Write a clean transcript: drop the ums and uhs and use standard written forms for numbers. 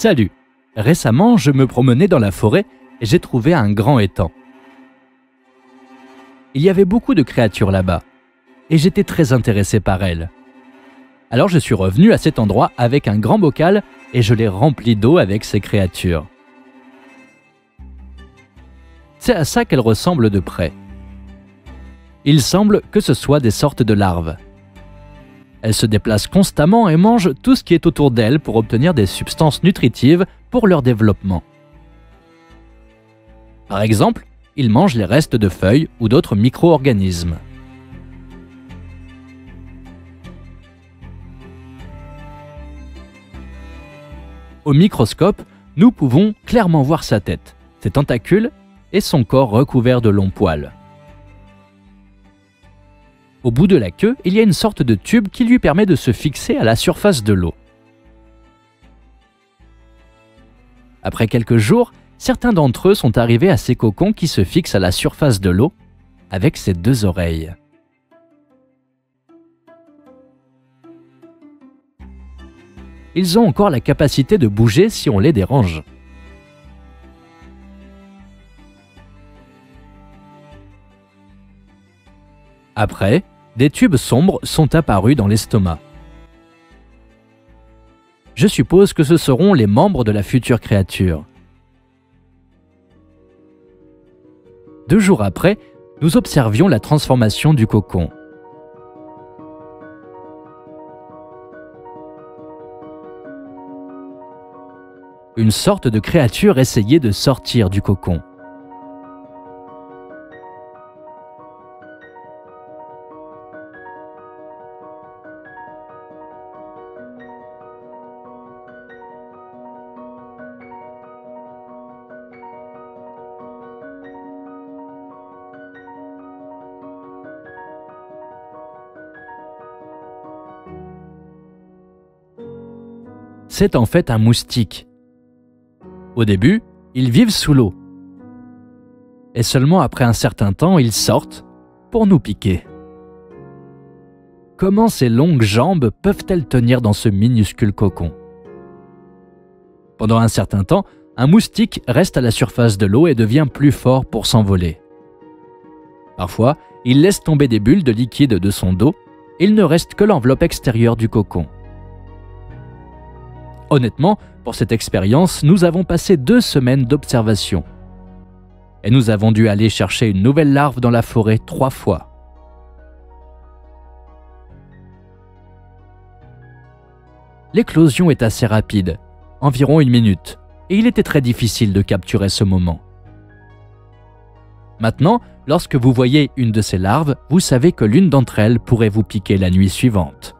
Salut! Récemment, je me promenais dans la forêt et j'ai trouvé un grand étang. Il y avait beaucoup de créatures là-bas et j'étais très intéressé par elles. Alors je suis revenu à cet endroit avec un grand bocal et je l'ai rempli d'eau avec ces créatures. C'est à ça qu'elles ressemblent de près. Il semble que ce soit des sortes de larves. Elles se déplacent constamment et mangent tout ce qui est autour d'elles pour obtenir des substances nutritives pour leur développement. Par exemple, ils mangent les restes de feuilles ou d'autres micro-organismes. Au microscope, nous pouvons clairement voir sa tête, ses tentacules et son corps recouvert de longs poils. Au bout de la queue, il y a une sorte de tube qui lui permet de se fixer à la surface de l'eau. Après quelques jours, certains d'entre eux sont arrivés à ces cocons qui se fixent à la surface de l'eau avec ses deux oreilles. Ils ont encore la capacité de bouger si on les dérange. Après, des tubes sombres sont apparus dans l'estomac. Je suppose que ce seront les membres de la future créature. 2 jours après, nous observions la transformation du cocon. Une sorte de créature essayait de sortir du cocon. C'est en fait un moustique. Au début, ils vivent sous l'eau. Et seulement après un certain temps, ils sortent pour nous piquer. Comment ces longues jambes peuvent-elles tenir dans ce minuscule cocon? Pendant un certain temps, un moustique reste à la surface de l'eau et devient plus fort pour s'envoler. Parfois, il laisse tomber des bulles de liquide de son dos et il ne reste que l'enveloppe extérieure du cocon. Honnêtement, pour cette expérience, nous avons passé 2 semaines d'observation. Et nous avons dû aller chercher une nouvelle larve dans la forêt 3 fois. L'éclosion est assez rapide, environ 1 minute, et il était très difficile de capturer ce moment. Maintenant, lorsque vous voyez une de ces larves, vous savez que l'une d'entre elles pourrait vous piquer la nuit suivante.